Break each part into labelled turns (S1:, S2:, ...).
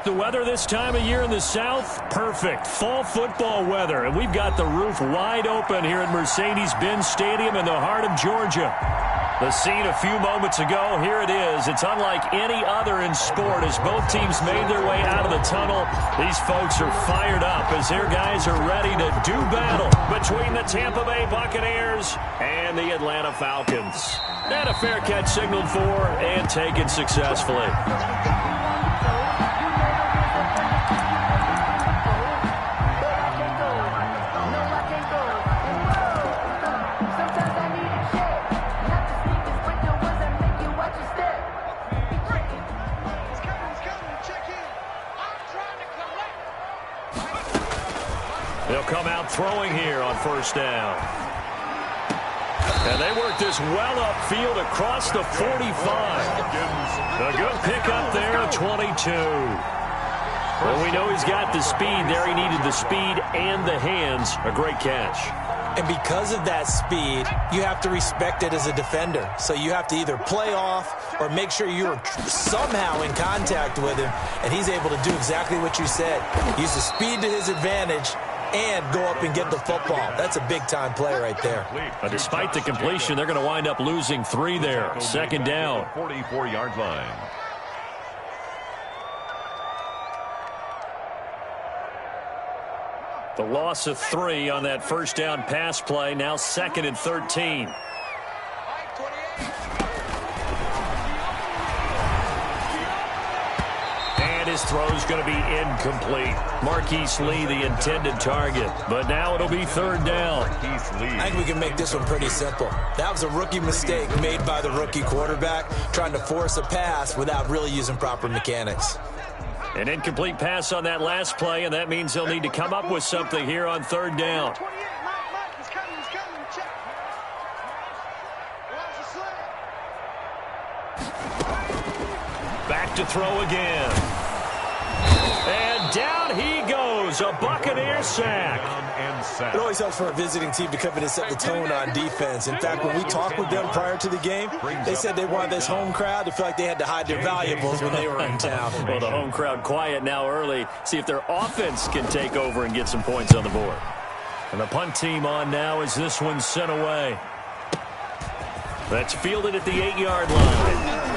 S1: The weather this time of year in the South, perfect. Fall football weather. And we've got the roof wide open here at Mercedes-Benz Stadium in the heart of Georgia. The scene a few moments ago, here it is. It's unlike any other in sport as both teams made their way out of the tunnel. These folks are fired up as their guys are ready to do battle between the Tampa Bay Buccaneers and the Atlanta Falcons. And a fair catch signaled for and taken successfully. They'll come out throwing here on first down. And they work this well upfield across the 45. A good pickup there at 22. Well, we know he's got the speed there. He needed the speed and the hands. A great catch.
S2: And because of that speed, you have to respect it as a defender. So you have to either play off or make sure you're somehow in contact with him. And he's able to do exactly what you said. Use the speed to his advantage and go up and get the football. That's a big-time play right there.
S1: But despite the completion, they're going to wind up losing 3 there. Second down.
S3: 44-yard line.
S1: The loss of 3 on that first down pass play. Now 2nd and 13. His throw is going to be incomplete. Marquise Lee, the intended target. But now it'll be 3rd down.
S2: I think we can make this one pretty simple. That was a rookie mistake made by the rookie quarterback, trying to force a pass without really using proper mechanics.
S1: An incomplete pass on that last play, and that means they'll need to come up with something here on 3rd down. Back to throw again. And down he goes, a Buccaneer sack.
S2: It always helps for a visiting team to come in and set the tone on defense. In fact, when we talked with them prior to the game, they said they wanted this home crowd to feel like they had to hide their valuables when they were in town.
S1: Well, the home crowd quiet now early. See if their offense can take over and get some points on the board. And the punt team on now as this one's sent away. That's fielded at the 8-yard line.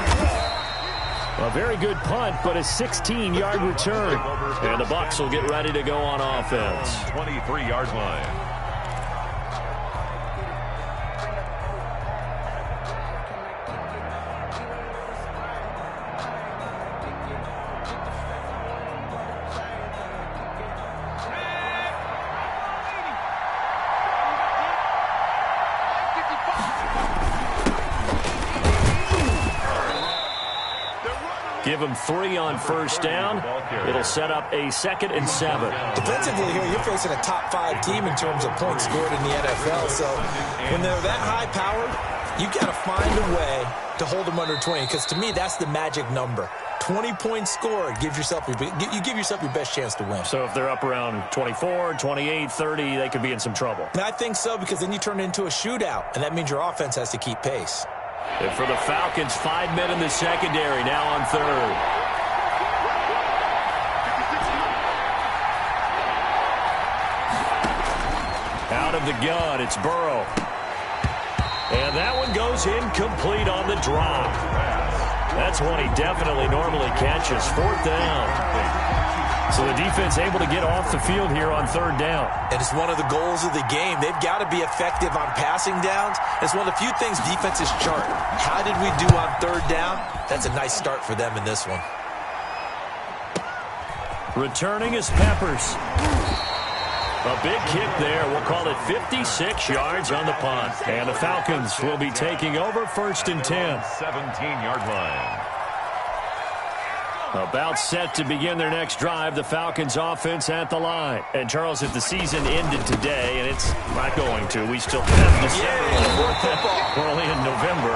S1: A very good punt, but a 16-yard return. And the Bucs will get ready to go on offense.
S3: 23-yard line.
S1: Give them 3 on first down. It'll set up a 2nd and 7.
S2: Defensively here, you're facing a top 5 team in terms of points scored in the NFL. So when they're that high powered, you got to find a way to hold them under 20. Because to me, that's the magic number. 20 points scored, you give yourself your best chance to win.
S1: So if they're up around 24, 28, 30, they could be in some trouble.
S2: And I think so, because then you turn it into a shootout, and that means your offense has to keep pace.
S1: And for the Falcons, 5 men in the secondary, now on 3rd. Out of the gun, it's Burrow. And that one goes incomplete on the drop. That's one he definitely normally catches. 4th down. So the defense able to get off the field here on 3rd down.
S2: And it's one of the goals of the game. They've got to be effective on passing downs. It's one of the few things defenses chart. How did we do on 3rd down? That's a nice start for them in this one.
S1: Returning is Peppers. A big kick there. We'll call it 56 yards on the punt. And the Falcons will be taking over 1st and 10.
S3: 17-yard line.
S1: About set to begin their next drive, the Falcons offense at the line. And Charles, if the season ended today, and it's not going to, we still have December. We're only in November,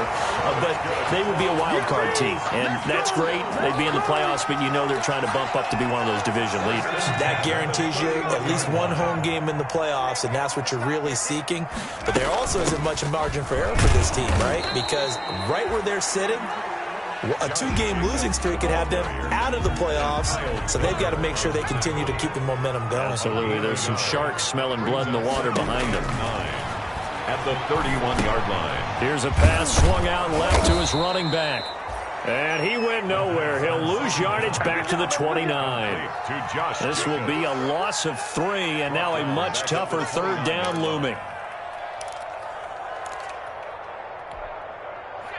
S1: but they would be a wild card team. And that's great. They'd be in the playoffs, but you know they're trying to bump up to be one of those division leaders. That
S2: guarantees you at least one home game in the playoffs, and that's what you're really seeking. But there also isn't much margin for error for this team, right? Because right where they're sitting, A 2-game losing streak could have them out of the playoffs, so they've got to make sure they continue to keep the momentum going.
S1: Absolutely. There's some sharks smelling blood in the water behind them.
S3: At the 31-yard line.
S1: Here's a pass swung out left to his running back. And he went nowhere. He'll lose yardage back to the 29. This will be a loss of 3, and now a much tougher third down looming.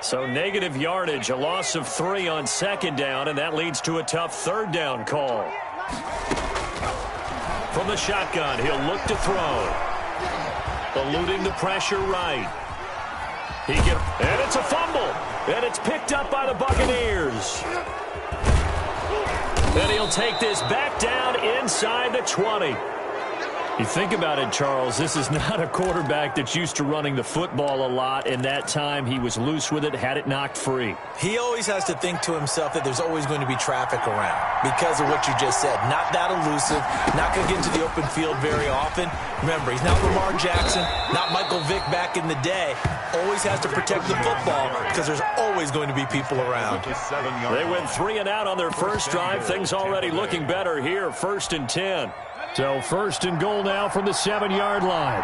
S1: So negative yardage, a loss of 3 on second down, and that leads to a tough third down call. From the shotgun, he'll look to throw. Eluding the pressure right. And it's a fumble. And it's picked up by the Buccaneers. And he'll take this back down inside the 20. You think about it, Charles, this is not a quarterback that's used to running the football a lot, and that time he was loose with it, had it knocked free.
S2: He always has to think to himself that there's always going to be traffic around because of what you just said. Not that elusive, not going to get into the open field very often. Remember, he's not Lamar Jackson, not Michael Vick back in the day. Always has to protect the football because there's always going to be people around.
S1: They went 3 and out on their first drive. Things already looking better here, 1st and 10. So 1st and goal now from the 7-yard line.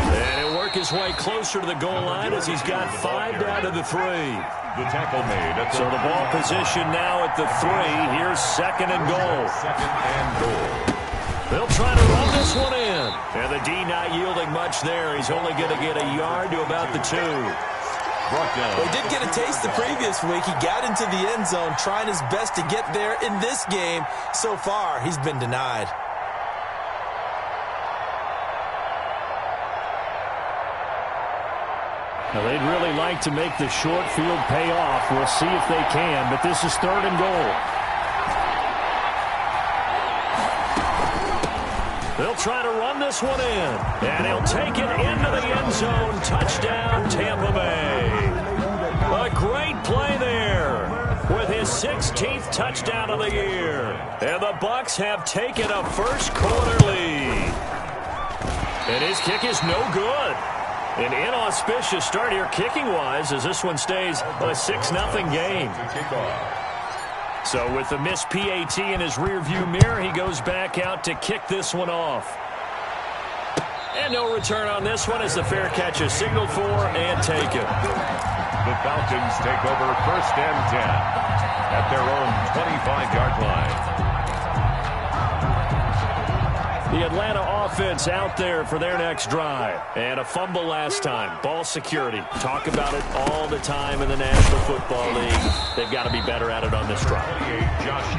S1: And he'll work his way closer to the goal line as he's got 5 down to the 3.
S3: The tackle made.
S1: So the ball position now at the 3. Here's 2nd and goal.
S3: 2nd and goal.
S1: They'll try to run this one in. And the D not yielding much there. He's only going to get a yard to about the 2.
S2: Well, he did get a taste the previous week. He got into the end zone trying his best to get there in this game. So far, he's been denied.
S1: Now, they'd really like to make the short field pay off. We'll see if they can, but this is 3rd and goal. They'll try to run this one in, and he'll take it into the end zone. Touchdown, Tampa Bay. A great play there with his 16th touchdown of the year. And the Bucs have taken a first-quarter lead. And his kick is no good. An inauspicious start here kicking-wise as this one stays a 6-0 game. So with the missed PAT in his rearview mirror, he goes back out to kick this one off. And no return on this one as the fair catch is signaled for and taken.
S3: The Falcons take over 1st and 10 at their own 25-yard line.
S1: The Atlanta offense out there for their next drive. And a fumble last time. Ball security. Talk about it all the time in the National Football League. They've got to be better at it on this drive.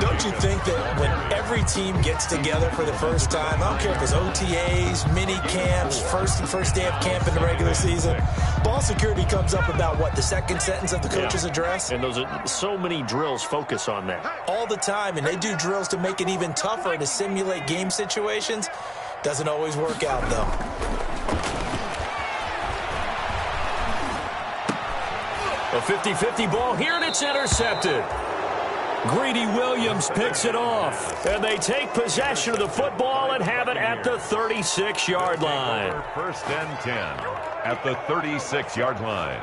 S2: Don't you think that when every team gets together for the first time, I don't care if it's OTAs, mini camps, first day of camp in the regular season, ball security comes up about, what, the second sentence of the coach's address?
S1: And those are so many drills focus on that.
S2: All the time, and they do drills to make it even tougher to simulate game situations. Doesn't always work out, though.
S1: A 50-50 ball here, and it's intercepted. Greedy Williams picks it off, and they take possession of the football and have it at the 36-yard line.
S3: 1st and 10 at the 36-yard line.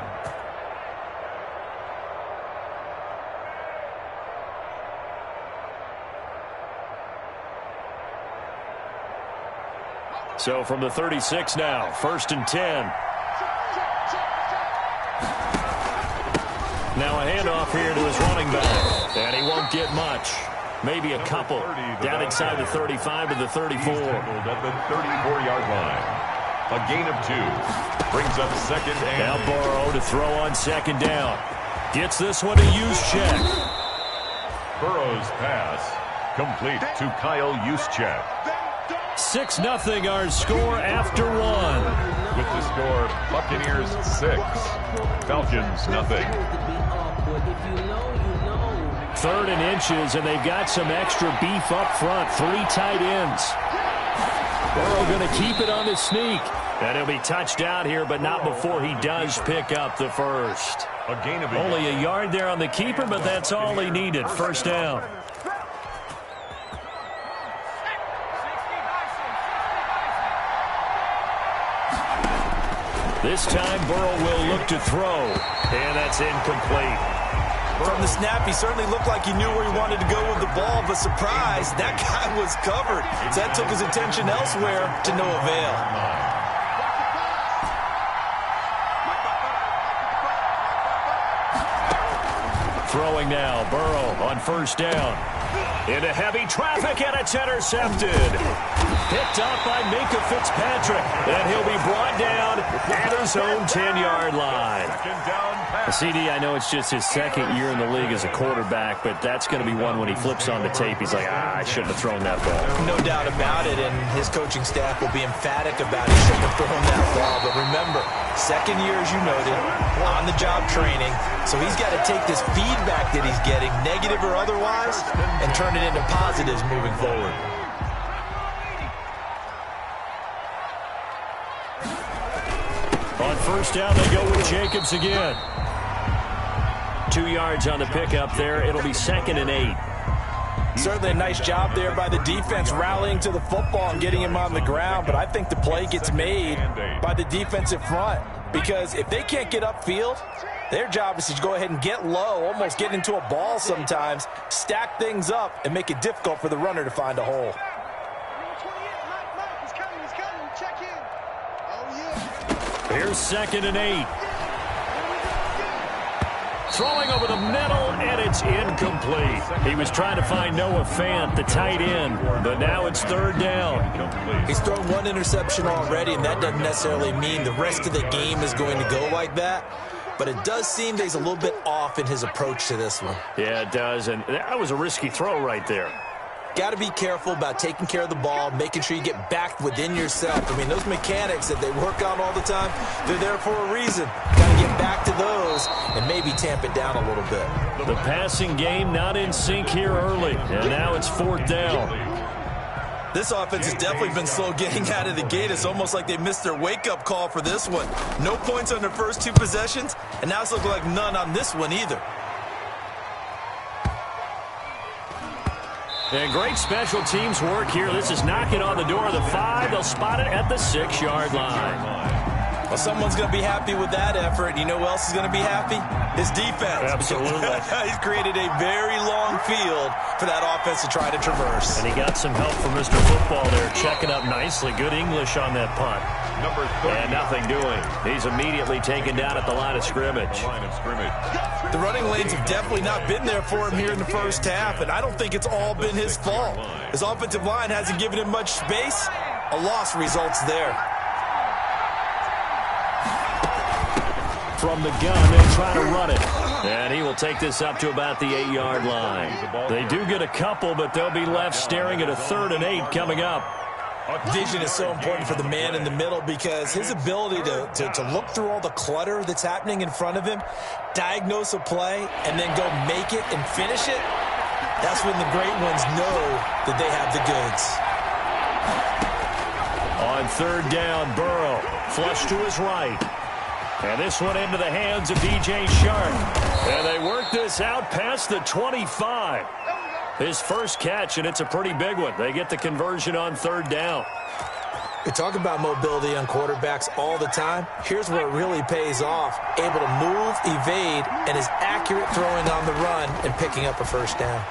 S1: So from the 36 now, 1st and 10. Now a handoff here to his running back, and he won't get much. Maybe a couple. Down inside the 35 to the 34.
S3: At the 34-yard line. A gain of 2. Brings up 2nd and...
S1: Now Burrow to throw on 2nd down. Gets this one to Juszczyk.
S3: Burrow's pass complete to Kyle Juszczyk.
S1: 6-0 our score after 1.
S3: With the score, Buccaneers 6, Falcons nothing.
S1: 3rd and inches, and they've got some extra beef up front. 3 tight ends. Burrow going to keep it on the sneak. And he'll be touched out here, but not before he does pick up the first. Only a yard there on the keeper, but that's all he needed. 1st down. This time Burrow will look to throw, and that's incomplete.
S2: From the snap, he certainly looked like he knew where he wanted to go with the ball, but surprise, that guy was covered. So that took his attention elsewhere to no avail.
S1: Throwing now, Burrow on first down. Into heavy traffic, and it's intercepted. Picked up by Minka Fitzpatrick, and he'll be brought down at his own 10-yard line. CD, I know it's just his second year in the league as a quarterback, but that's going to be one when he flips on the tape. He's like, I shouldn't have thrown that ball.
S2: No doubt about it, and his coaching staff will be emphatic about it. Shouldn't have thrown that ball. But remember, second year, as you noted, on-the-job training. So he's got to take this feedback that he's getting, negative or otherwise, and turn it into positives moving forward.
S1: On first down, they go with Jacobs again. 2 yards on the pickup there. It'll be 2nd and 8.
S2: Certainly a nice job there by the defense rallying to the football and getting him on the ground, but I think the play gets made by the defensive front because if they can't get upfield, their job is to go ahead and get low, almost get into a ball sometimes, stack things up, and make it difficult for the runner to find a hole.
S1: Here's 2nd and 8. Throwing over the middle, and it's incomplete. He was trying to find Noah Fant, the tight end, but now it's 3rd down.
S2: He's thrown one interception already, and that doesn't necessarily mean the rest of the game is going to go like that. But it does seem that he's a little bit off in his approach to this one.
S1: Yeah, it does, and that was a risky throw right there.
S2: Got to be careful about taking care of the ball, making sure you get back within yourself. I mean, those mechanics that they work on all the time, they're there for a reason. Got to get back to those and maybe tamp it down a little bit.
S1: The passing game not in sync here early, and now it's 4th down.
S2: This offense has definitely been slow getting out of the gate. It's almost like they missed their wake-up call for this one. No points on their first 2 possessions, and now it's looking like none on this one either.
S1: And great special teams work here. This is knocking on the door of the 5. They'll spot it at the 6-yard line.
S2: Well, someone's going to be happy with that effort. You know who else is going to be happy? His defense.
S1: Absolutely.
S2: He's created a very long field for that offense to try to traverse.
S1: And he got some help from Mr. Football there, checking up nicely. Good English on that punt.
S3: Number 30.
S1: And nothing doing. He's immediately taken down at the line of scrimmage.
S2: The running lanes have definitely not been there for him here in the first half, and I don't think it's all been his fault. His offensive line hasn't given him much space. A loss results there.
S1: From the gun, they try to run it. And he will take this up to about the 8-yard line. They do get a couple, but they'll be left staring at a 3rd and 8 coming up.
S2: Vision is so important for the man in the middle because his ability to look through all the clutter that's happening in front of him, diagnose a play, and then go make it and finish it, that's when the great ones know that they have the goods.
S1: On 3rd down, Burrow, flush to his right. And this one into the hands of DJ Shark. And they work this out past the 25. His first catch, and it's a pretty big one. They get the conversion on 3rd down.
S2: We talk about mobility on quarterbacks all the time. Here's where it really pays off. Able to move, evade, and is accurate throwing on the run and picking up a first down.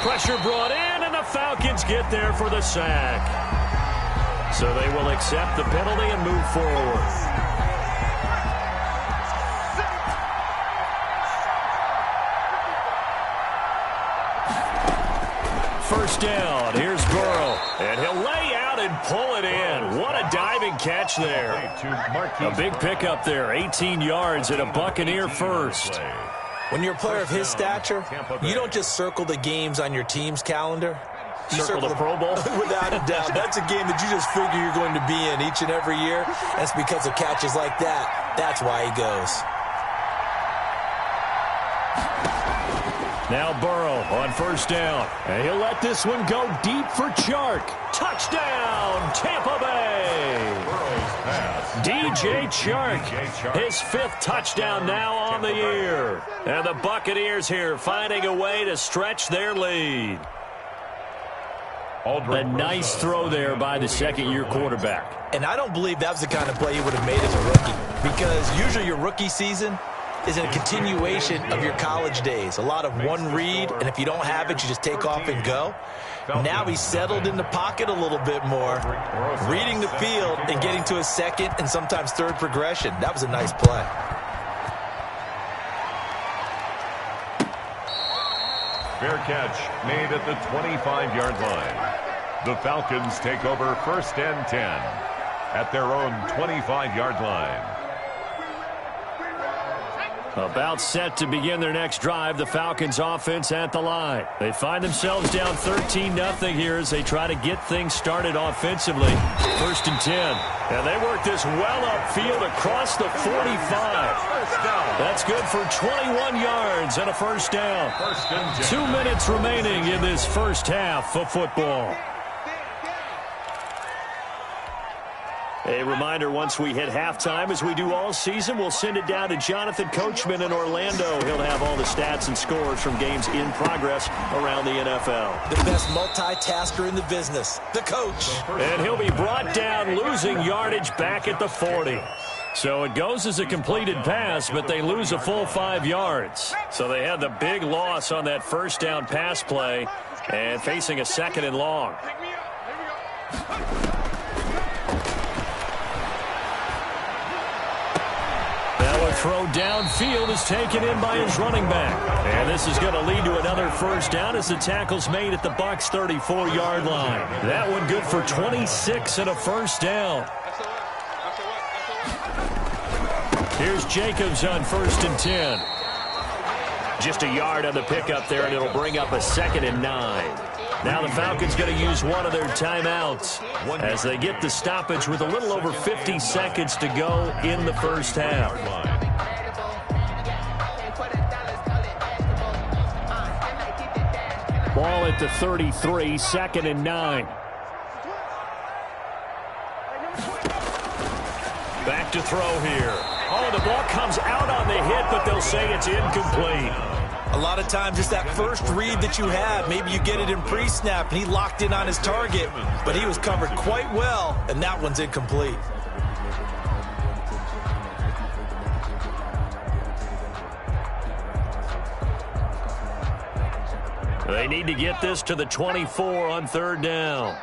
S1: Pressure brought in, and the Falcons get there for the sack. So they will accept the penalty and move forward. First down, here's Burrow, and he'll lay out and pull it in. What a diving catch there. A big pickup there, 18 yards and a Buccaneer first.
S2: When you're a player of his stature, you don't just circle the games on your team's calendar. You
S1: circle the Pro Bowl?
S2: Without a doubt. That's a game that you just figure you're going to be in each and every year. That's because of catches like that. That's why he goes.
S1: Now Burrow on first down. And he'll let this one go deep for Chark. Touchdown, Tampa Bay. DJ Chark, his 5th touchdown now on the year. And the Buccaneers here finding a way to stretch their lead. A nice throw there by the second-year quarterback.
S2: And I don't believe that was the kind of play he would have made as a rookie, because usually your rookie season is a continuation of your college days. A lot of one read, and if you don't have it, you just take off and go. Now he's settled in the pocket a little bit more, reading the field and getting to his second and sometimes third progression. That was a nice play.
S3: Fair catch made at the 25-yard line. The Falcons take over 1st and 10 at their own 25-yard line.
S1: About set to begin their next drive, the Falcons offense at the line. They find themselves down 13-0 here as they try to get things started offensively. 1st and 10. And they work this well upfield across the 45. That's good for 21 yards and a first down. 2 minutes remaining in this first half of football. A reminder, once we hit halftime, as we do all season, we'll send it down to Jonathan Coachman in Orlando. He'll have all the stats and scores from games in progress around the NFL.
S2: The best multitasker in the business, the coach.
S1: And he'll be brought down, losing yardage back at the 40. So it goes as a completed pass, but they lose a full 5 yards. So they had the big loss on that first down pass play and facing a 2nd and long. Throw downfield is taken in by his running back. And this is going to lead to another first down as the tackle's made at the Bucs 34-yard line. That one good for 26 and a first down. Here's Jacobs on 1st and 10. Just a yard on the pickup there, and it'll bring up a 2nd and 9. Now the Falcons going to use one of their timeouts as they get the stoppage with a little over 50 seconds to go in the first half. Ball at the 33, 2nd and 9. Back to throw here. Oh, the ball comes out on the hit, but they'll say it's incomplete.
S2: A lot of times it's that first read that you have. Maybe you get it in pre-snap, and he locked in on his target, but he was covered quite well, and that one's incomplete.
S1: They need to get this to the 24 on 3rd down.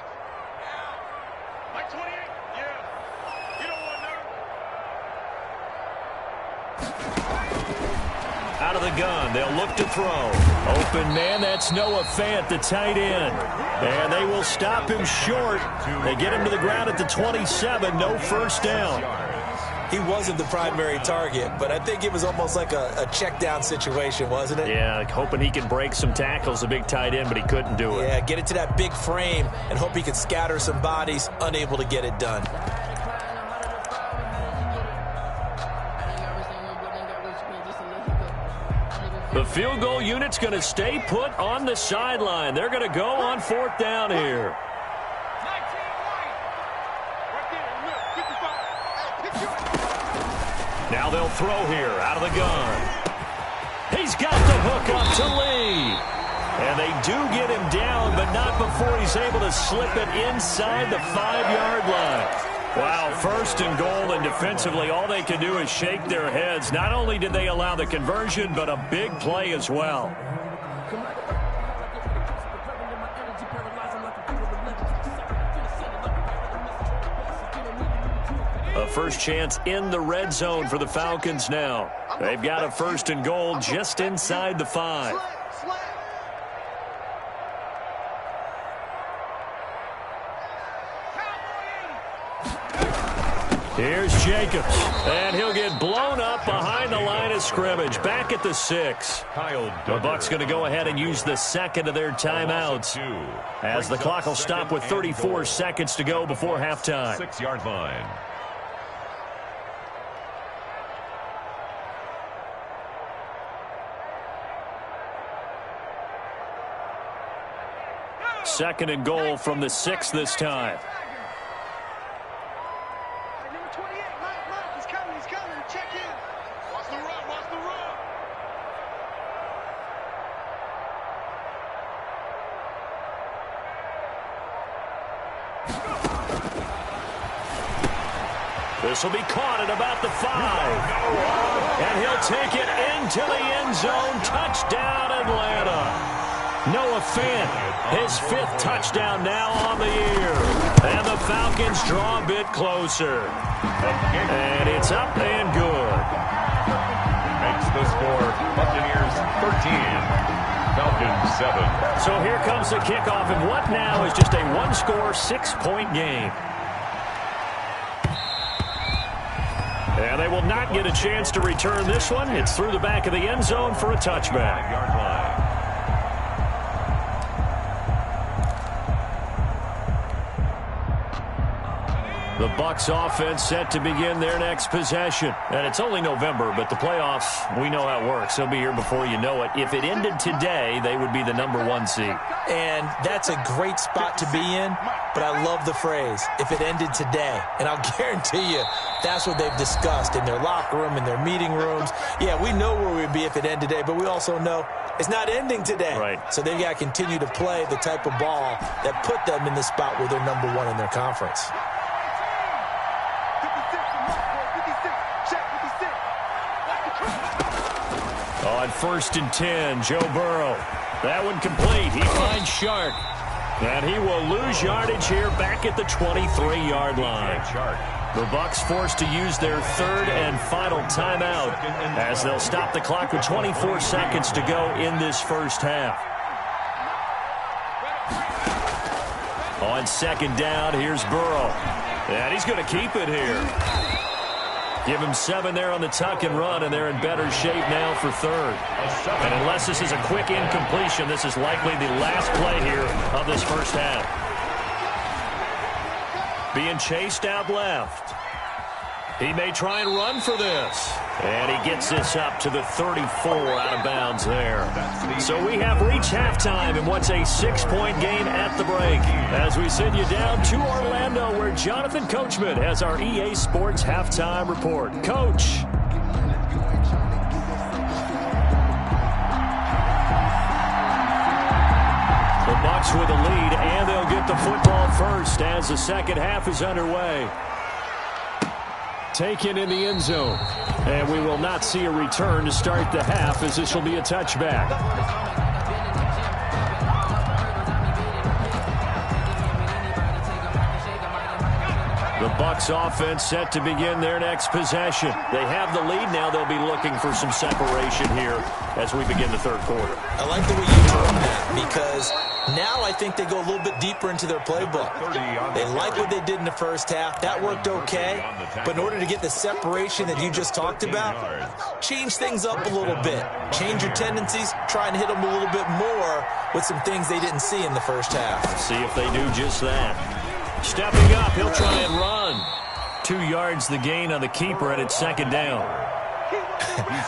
S1: Out of the gun, they'll look to throw. Open man, that's Noah Fant, the tight end. And they will stop him short. They get him to the ground at the 27, no first down.
S2: He wasn't the primary target, but I think it was almost like a check down situation, wasn't it?
S1: Yeah, hoping he can break some tackles, a big tight end, but he couldn't do it.
S2: Yeah, get it to that big frame and hope he could scatter some bodies, unable to get it done.
S1: The field goal unit's going to stay put on the sideline. They're going to go on 4th down here. Now they'll throw here out of the gun. He's got the hook up to Lee. And they do get him down, but not before he's able to slip it inside the 5-yard line. Wow, 1st and goal, and defensively all they can do is shake their heads. Not only did they allow the conversion, but a big play as well. A first chance in the red zone for the Falcons now. They've got a 1st and goal just inside the 5. Here's Jacobs, and he'll get blown up behind the line of scrimmage, back at the 6. The Bucs going to go ahead and use the 2nd of their timeouts as the clock will stop with 34 seconds to go before halftime.
S3: 6-yard line.
S1: Second and goal from the 6 this time. This will be caught at about the 5. And he'll take it into the end zone. Touchdown, Atlanta. Noah Fant, his 5th touchdown now on the year. And the Falcons draw a bit closer. And it's up and good.
S3: Makes the score Buccaneers 13, Falcons 7.
S1: So here comes the kickoff, and what now is just a one-score, 6-point game. And they will not get a chance to return this one. It's through the back of the end zone for a touchback.
S3: Yard line.
S1: The Bucs offense set to begin their next possession. And it's only November, but the playoffs, we know how it works. They'll be here before you know it. If it ended today, they would be the #1 seed.
S2: And that's a great spot to be in, but I love the phrase, if it ended today. And I'll guarantee you, that's what they've discussed in their locker room, in their meeting rooms. Yeah, we know where we'd be if it ended today, but we also know it's not ending today.
S1: Right.
S2: So they've got to continue to play the type of ball that put them in the spot where they're #1 in their conference.
S1: On 1st and 10, Joe Burrow. That one complete. He finds Shark. And he will lose yardage here back at the 23-yard line. The Bucs forced to use their 3rd and final timeout as they'll stop the clock with 24 seconds to go in this first half. On 2nd down, here's Burrow. And he's going to keep it here. Give him 7 there on the tuck and run, and they're in better shape now for 3rd. And unless this is a quick incompletion, this is likely the last play here of this first half. Being chased out left. He may try and run for this. And he gets this up to the 34 out of bounds there. So we have reached halftime in what's a 6-point game at the break. As we send you down to Orlando, where Jonathan Coachman has our EA Sports halftime report. Coach. The Bucs with a lead, and they'll get the football first as the second half is underway. Taken in the end zone. And we will not see a return to start the half, as this will be a touchback. The Bucs offense set to begin their next possession. They have the lead now. They'll be looking for some separation here as we begin the 3rd quarter.
S2: I like the way you term that, because now I think they go a little bit deeper into their playbook. They like what they did in the first half. That worked okay. But in order to get the separation that you just talked about, change things up a little bit. Change your tendencies. Try and hit them a little bit more with some things they didn't see in the first half.
S1: See if they do just that. Stepping up, he'll try and run. 2 yards the gain on the keeper, and it's 2nd down.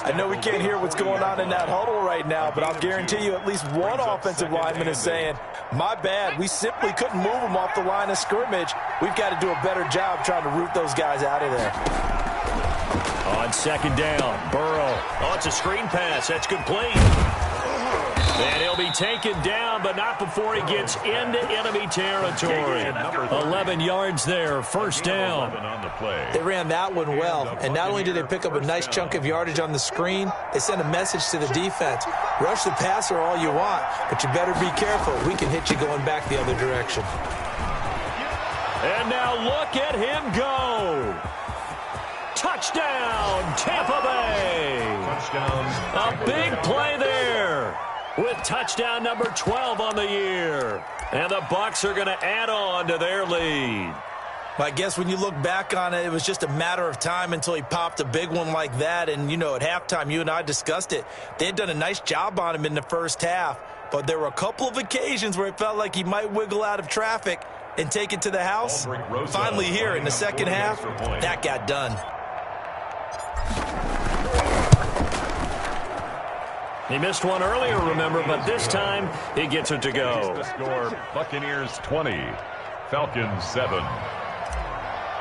S2: I know we can't hear what's going on in that huddle right now, but I'll guarantee you at least one offensive lineman is saying, my bad, we simply couldn't move them off the line of scrimmage. We've got to do a better job trying to root those guys out of there.
S1: On 2nd down, Burrow. Oh, it's a screen pass. That's complete. And he'll be taken down, but not before he gets into enemy territory. 11 yards there, 1st down.
S2: They ran that one well, and not only did they pick up a nice chunk of yardage on the screen, they sent a message to the defense. Rush the passer all you want, but you better be careful. We can hit you going back the other direction.
S1: And now look at him go. Touchdown, Tampa Bay. Touchdown. A big play there, with touchdown number 12 on the year. And the Bucs are going to add on to their lead.
S2: I guess when you look back on it, it was just a matter of time until he popped a big one like that. And, you know, at halftime, you and I discussed it. They had done a nice job on him in the first half. But there were a couple of occasions where it felt like he might wiggle out of traffic and take it to the house. Finally here in the second half, that got done.
S1: He missed one earlier, remember, but this time he gets it to go.
S3: The score, Buccaneers 20, Falcons 7.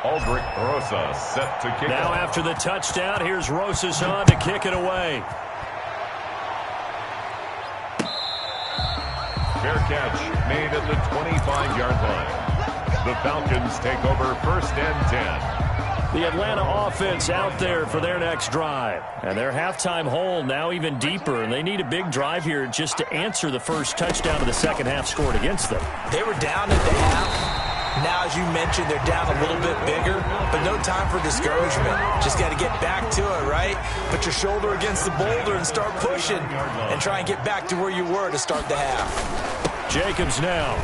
S3: Aldrich Rosas set to kick
S1: now
S3: off.
S1: After the touchdown, here's Rosas on to kick it away.
S3: Fair catch made at the 25-yard line. The Falcons take over 1st and 10.
S1: The Atlanta offense out there for their next drive. And their halftime hole now even deeper, and they need a big drive here just to answer the first touchdown of the second half scored against them.
S2: They were down at the half. Now, as you mentioned, they're down a little bit bigger, but no time for discouragement. Just got to get back to it, right? Put your shoulder against the boulder and start pushing and try and get back to where you were to start the half.
S1: Jacobs now.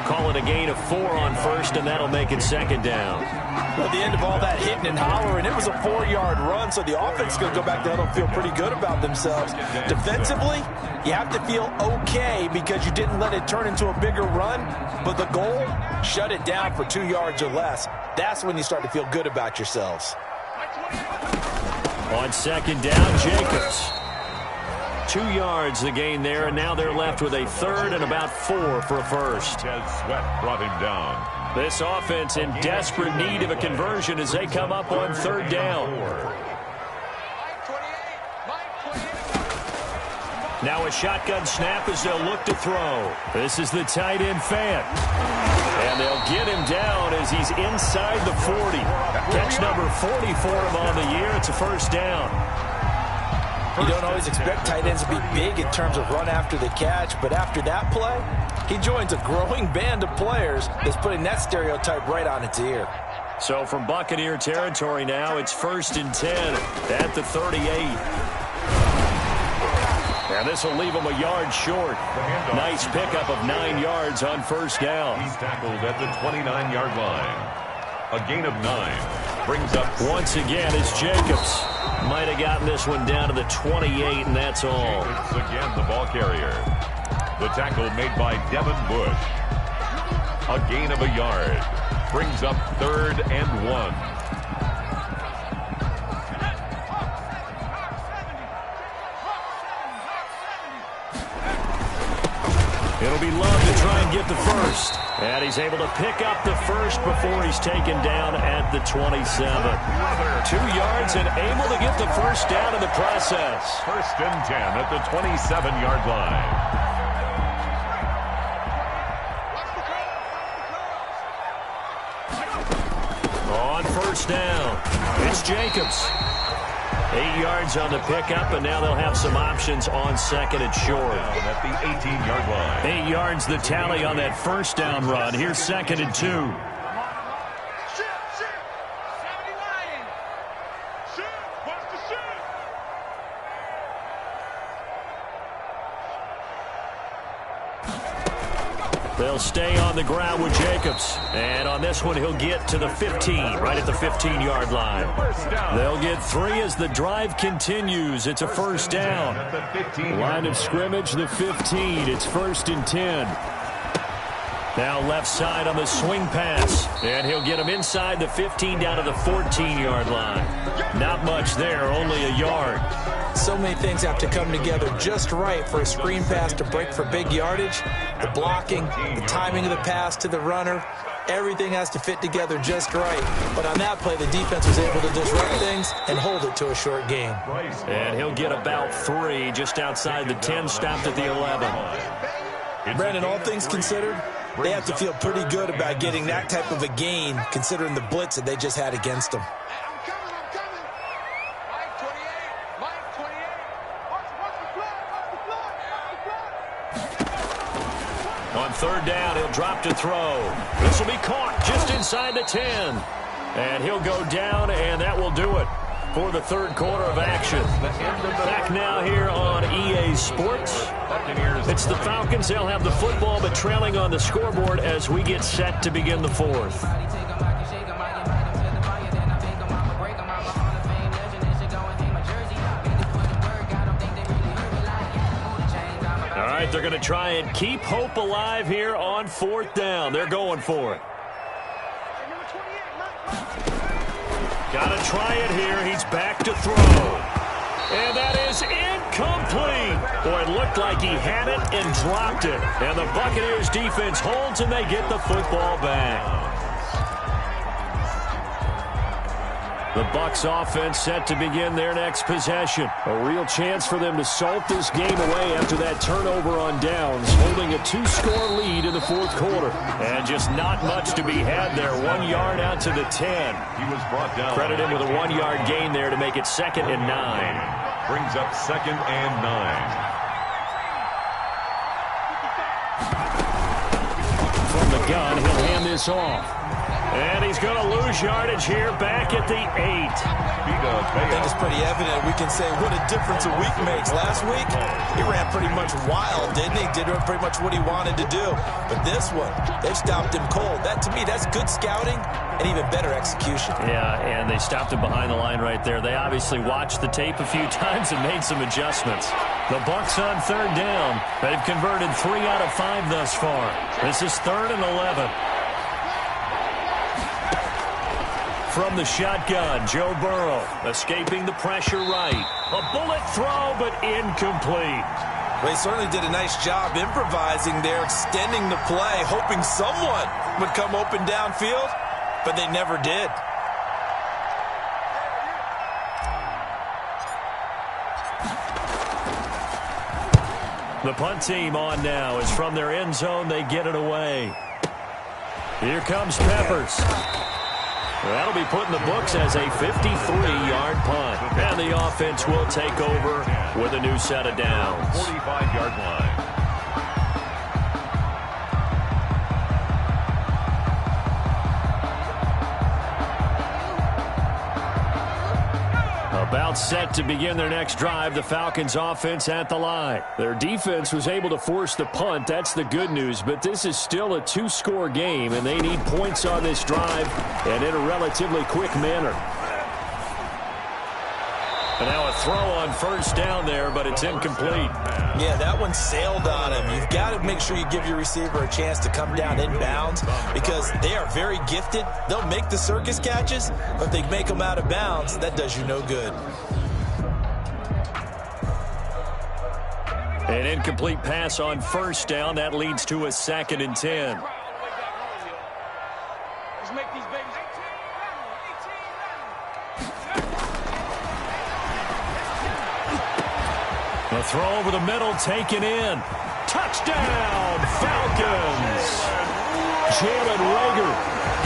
S1: Call it a gain of 4 on first, and that'll make it second down.
S2: Well, at the end of all that hitting and hollering, it was a 4-yard run, so the offense is going to go back there and feel pretty good about themselves. Defensively, you have to feel okay because you didn't let it turn into a bigger run, but the goal, shut it down for 2 yards or less. That's when you start to feel good about yourselves.
S1: On second down, Jacobs. 2 yards the gain there, and now they're left with a third and about 4 for a first.
S3: Sweat brought him down.
S1: This offense in desperate need of a conversion as they come up on third down. Now a shotgun snap as they'll look to throw. This is the tight end Fant. And they'll get him down as he's inside the 40. Catch number 40 for him on the year. It's a first down.
S2: You don't always expect tight ends to be big in terms of run after the catch, but after that play, he joins a growing band of players that's putting that stereotype right on its ear.
S1: So from Buccaneer territory now, it's 1st and 10 at the 38. And this will leave him a yard short. Nice pickup of 9 yards on first down.
S3: He's tackled at the 29-yard line. A gain of 9 brings up
S1: once again it's Jacobs. Might have gotten this one down to the 28, and that's all.
S3: Jacobs again, the ball carrier. The tackle made by Devin Bush. A gain of a yard. Brings up 3rd and 1.
S1: It'll be Love to try and get the first. And he's able to pick up the first before he's taken down at the 27. 2 yards and able to get the first down in the process.
S3: 1st and 10 at the 27-yard line.
S1: On first down, it's Jacobs. 8 yards on the pickup, and now they'll have some options on second and short.
S3: At the 18-yard line.
S1: 8 yards the tally on that first down run. Here's 2nd and 2. They'll stay on the ground with Jacobs. And on this one, he'll get to the 15, right at the 15-yard line. They'll get 3 as the drive continues. It's a first down. Line of scrimmage, the 15. It's 1st and 10. Now left side on the swing pass. And he'll get him inside the 15 down to the 14-yard line. Not much there, only a yard.
S2: So many things have to come together just right for a screen pass to break for big yardage. The blocking, the timing of the pass to the runner, everything has to fit together just right. But on that play, the defense was able to disrupt things and hold it to a short gain.
S1: And he'll get about 3 just outside the 10, stopped at the 11.
S2: Brandon, all things considered, they have to feel pretty good about getting that type of a gain considering the blitz that they just had against them.
S1: On third down, he'll drop to throw. This will be caught just inside the 10. And he'll go down, and that will do it for the third quarter of action. Back now here on EA Sports. It's the Falcons. They'll have the football, but trailing on the scoreboard as we get set to begin the fourth. All right, they're going to try and keep hope alive here on 4th down. They're going for it. Got to try it here. He's back to throw. And that is incomplete. Boy, it looked like he had it and dropped it. And the Buccaneers defense holds and they get the football back. The Bucs offense set to begin their next possession. A real chance for them to salt this game away after that turnover on downs, holding a 2-score lead in the fourth quarter. And just not much to be had there. 1 yard out to the 10.
S3: He was brought down.
S1: Credit him with a 1-yard gain there to make it 2nd and 9.
S3: Brings up 2nd and 9.
S1: From the gun, he'll hand this off. And he's going to lose yardage here back at the 8.
S2: I think it's pretty evident. We can say what a difference a week makes. Last week, he ran pretty much wild, didn't he? Did pretty much what he wanted to do. But this one, they stopped him cold. That, to me, that's good scouting and even better execution.
S1: Yeah, and they stopped him behind the line right there. They obviously watched the tape a few times and made some adjustments. The Bucs on 3rd down. They've converted 3 out of 5 thus far. This is 3rd and 11. From the shotgun, Joe Burrow escaping the pressure right. A bullet throw, but incomplete.
S2: Well, he certainly did a nice job improvising there, extending the play, hoping someone would come open downfield, but they never did.
S1: The punt team on now is from their end zone. They get it away. Here comes Peppers. That'll be put in the books as a 53-yard punt. And the offense will take over with a new set of downs.
S3: 45-yard line.
S1: About set to begin their next drive, the Falcons offense at the line. Their defense was able to force the punt. That's the good news, but this is still a 2-score game, and they need points on this drive and in a relatively quick manner. And now a throw on 1st down there, but it's incomplete.
S2: Yeah, that one sailed on him. You've got to make sure you give your receiver a chance to come down inbounds because they are very gifted. They'll make the circus catches, but if they make them out of bounds, that does you no good.
S1: An incomplete pass on 1st down. That leads to a 2nd and 10.
S4: Let's make these babies.
S1: The throw over the middle, taken in. Touchdown, Falcons! Jalen Reagor,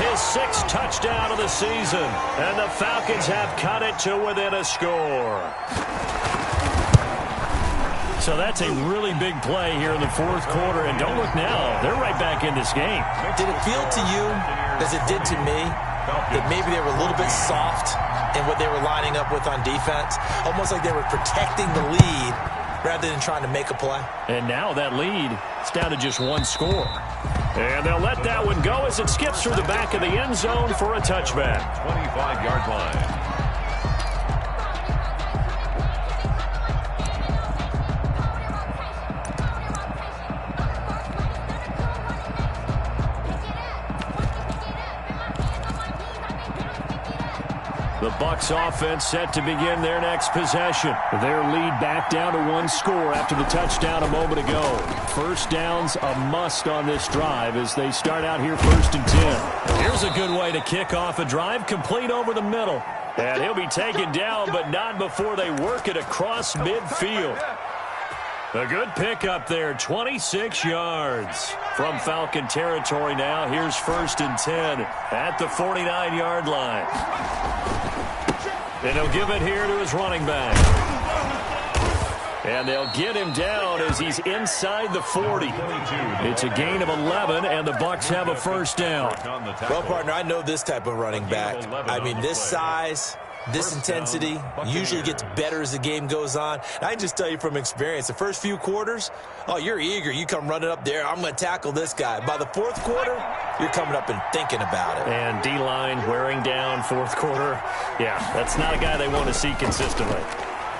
S1: his 6th touchdown of the season. And the Falcons have cut it to within a score. So that's a really big play here in the fourth quarter. And don't look now, they're right back in this game.
S2: Did it feel to you, as it did to me, that maybe they were a little bit soft in what they were lining up with on defense? Almost like they were protecting the lead rather than trying to make a play.
S1: And now that lead is down to just 1 score. And they'll let that one go as it skips through the back of the end zone for a touchback.
S3: 25-yard line.
S1: The Bucs offense set to begin their next possession. Their lead back down to 1 score after the touchdown a moment ago. 1st downs a must on this drive as they start out here 1st and 10. Here's a good way to kick off a drive, complete over the middle. And he'll be taken down, but not before they work it across midfield. A good pickup there, 26 yards. From Falcon territory now, here's 1st and 10 at the 49-yard line. And he'll give it here to his running back. And they'll get him down as he's inside the 40. It's a gain of 11, and the Bucs have a 1st down.
S2: Well, partner, I know this type of running back. I mean, this size, this intensity usually gets better as the game goes on. And I can just tell you from experience, the first few quarters, oh, you're eager. You come running up there, I'm going to tackle this guy. By the 4th quarter, you're coming up and thinking about it.
S1: And D-line wearing down 4th quarter. Yeah, that's not a guy they want to see consistently.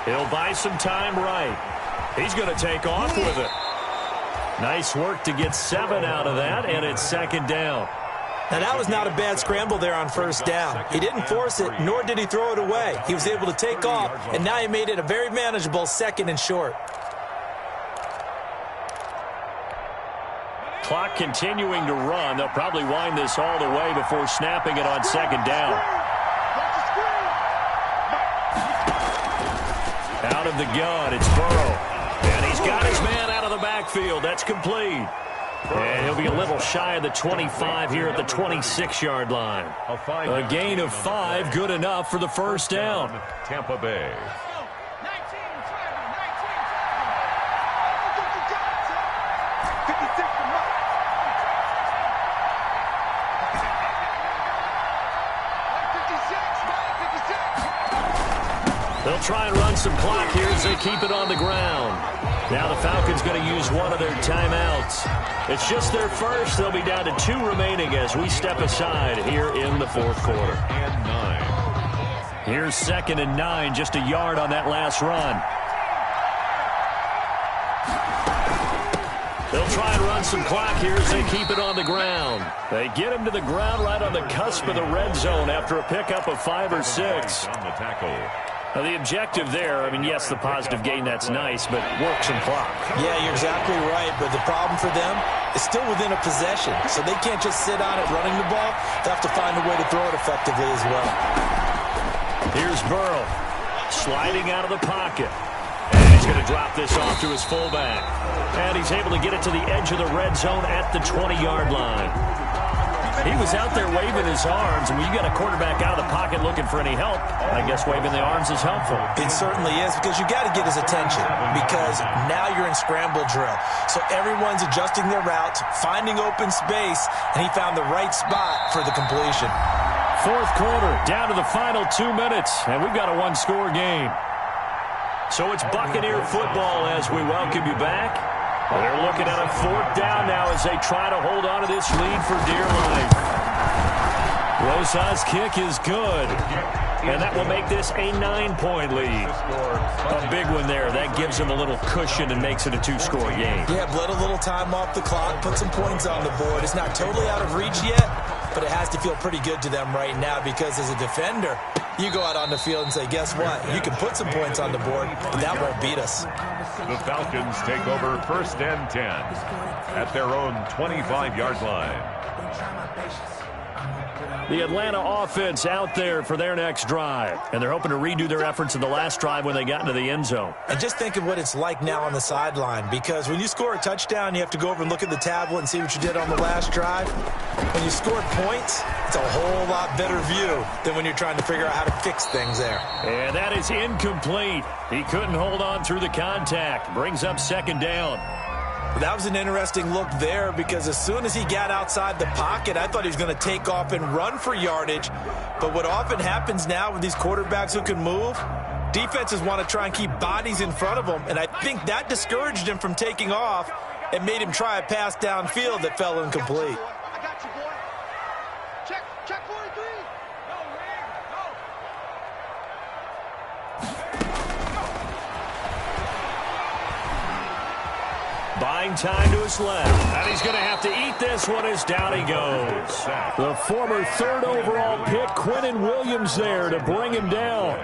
S1: He'll buy some time right. He's going to take off with it. Nice work to get 7 out of that, and it's 2nd down.
S2: Now, that was not a bad scramble there on 1st down. He didn't force it, nor did he throw it away. He was able to take off, and now he made it a very manageable 2nd and short.
S1: Clock continuing to run. They'll probably wind this all the way before snapping it on 2nd down. Out of the gun, it's Burrow. And he's got his man out of the backfield. That's complete. And he'll be a little shy of the 25 here at the 26-yard line. A gain of 5, good enough for the first down.
S3: Tampa Bay.
S1: They'll try and run some clock here as they keep it on the ground. Now the Falcons going to use one of their timeouts. It's just their first. They'll be down to 2 remaining as we step aside here in the fourth quarter.
S3: And 9.
S1: Here's 2nd and 9, just a yard on that last run. They'll try and run some clock here as they keep it on the ground. They get him to the ground right on the cusp of the red zone after a pickup of 5 or 6.
S3: On the tackle.
S1: Now, the objective there, I mean, yes, the positive gain, that's nice, but work some clock.
S2: Yeah, you're exactly right, but the problem for them is still within a possession, so they can't just sit on it running the ball. They have to find a way to throw it effectively as well.
S1: Here's Burrow, sliding out of the pocket. And he's going to drop this off to his fullback. And he's able to get it to the edge of the red zone at the 20-yard line. He was out there waving his arms, and when you got a quarterback out of the pocket looking for any help, I guess waving the arms is helpful.
S2: It certainly is, because you got to get his attention, because now you're in scramble drill. So everyone's adjusting their routes, finding open space, and he found the right spot for the completion.
S1: Fourth quarter, down to the final 2 minutes, and we've got a one-score game. So it's Buccaneer football as we welcome you back. They're looking at a 4th down now as they try to hold on to this lead for dear life. Rosa's kick is good, and that will make this a 9-point lead. A big one there. That gives them a little cushion and makes it a 2-score game.
S2: Yeah, bled a little time off the clock, put some points on the board. It's not totally out of reach yet, but it has to feel pretty good to them right now, because as a defender, you go out on the field and say, guess what? You can put some points on the board, but that won't beat us.
S3: The Falcons take over 1st and 10 at their own 25-yard line.
S1: The Atlanta offense out there for their next drive, and they're hoping to redo their efforts in the last drive when they got into the end zone.
S2: And just think of what it's like now on the sideline, because when you score a touchdown, you have to go over and look at the tablet and see what you did on the last drive. When you score points, it's a whole lot better view than when you're trying to figure out how to fix things there.
S1: And that is incomplete. He couldn't hold on through the contact. Brings up 2nd down.
S2: That was an interesting look there, because as soon as he got outside the pocket, I thought he was going to take off and run for yardage. But what often happens now with these quarterbacks who can move, defenses want to try and keep bodies in front of them, and I think that discouraged him from taking off and made him try a pass downfield that fell incomplete.
S4: I got you, boy. Check 43.
S1: Buying time to his left. And he's going to have to eat this one as down he goes. The former 3rd overall pick, Quinnen Williams, there to bring him down.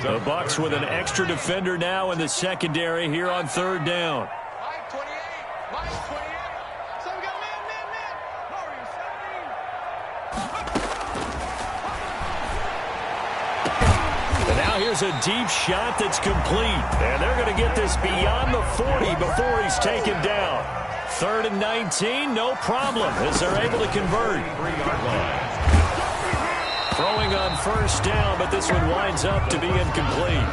S1: The Bucs with an extra defender now in the secondary here on 3rd down.
S4: Line 28. So we got man. Warriors 17.
S1: And now here's a deep shot that's complete. And they're going to get this beyond the 40 before he's taken down. 3rd and 19, no problem, as they're able to convert. Throwing on 1st down, but this one winds up to be incomplete.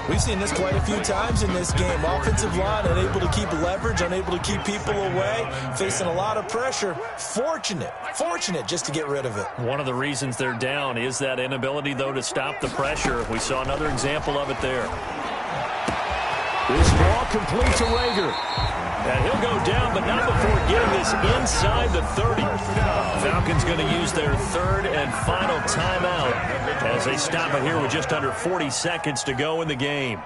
S2: We've seen this quite a few times in this game. Offensive line unable to keep leverage, unable to keep people away, facing a lot of pressure. Fortunate just to get rid of it.
S1: One of the reasons they're down is that inability, though, to stop the pressure. We saw another example of it there. This ball complete to Rager. And he'll go down, but not before getting this inside the 30. Falcons going to use their 3rd and final timeout as they stop it here with just under 40 seconds to go in the game.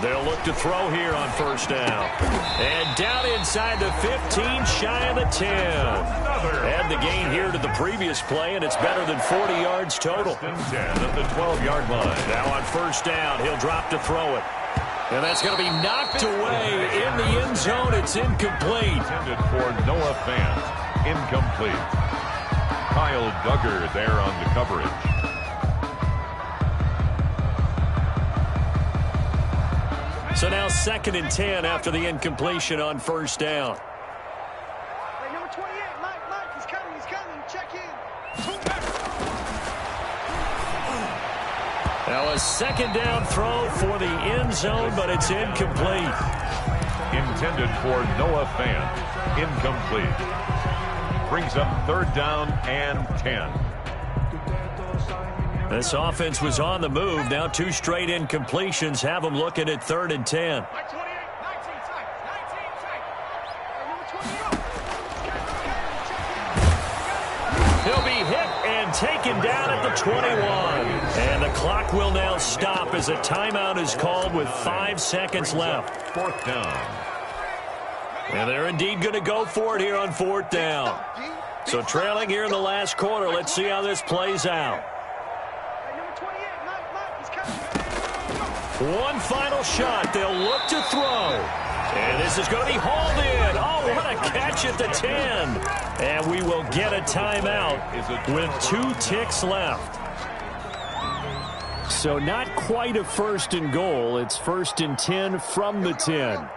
S1: They'll look to throw here on 1st down. And down inside the 15, shy of the 10. Add the gain here to the previous play, and it's better than 40 yards total.
S3: 10 at the 12-yard line.
S1: Now on 1st down, he'll drop to throw it. And that's going to be knocked away in the end zone. It's incomplete.
S3: Intended for Noah Fant. Incomplete. Kyle Duggar there on the coverage.
S1: So now 2nd and 10 after the incompletion on first down.
S4: Hey, number 28, Mike, he's coming. Check in.
S1: Now a 2nd down throw for the end zone, but it's incomplete.
S3: Intended for Noah Fant. Incomplete. Brings up 3rd down and 10.
S1: This offense was on the move. Now 2 straight incompletions have them looking at 3rd and 10. He'll be hit and taken down at the 21. And the clock will now stop as a timeout is called with 5 seconds left.
S3: 4th down.
S1: And they're indeed going to go for it here on 4th down. So trailing here in the last quarter. Let's see how this plays out. One final shot. They'll look to throw. And this is going to be hauled in. Oh, what a catch at the 10. And we will get a timeout with 2 ticks left. So not quite a 1st and goal. It's 1st and 10 from the 10.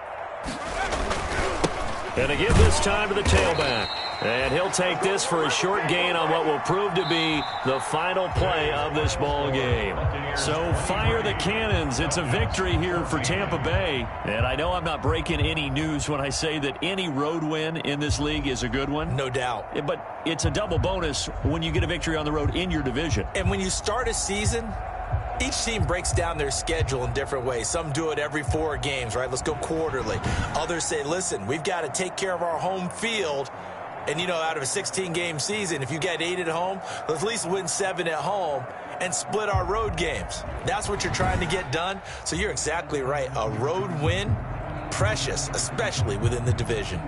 S1: And to give this time to the tailback. And he'll take this for a short gain on what will prove to be the final play of this ball game. So fire the cannons. It's a victory here for Tampa Bay. And I know I'm not breaking any news when I say that any road win in this league is a good one.
S2: No doubt.
S1: But it's a double bonus when you get a victory on the road in your division.
S2: And when you start a season, each team breaks down their schedule in different ways. Some do it every 4 games, right? Let's go quarterly. Others say, listen, we've got to take care of our home field. And, you know, out of a 16-game season, if you get 8 at home, let's at least win 7 at home and split our road games. That's what you're trying to get done. So you're exactly right. A road win, precious, especially within the division.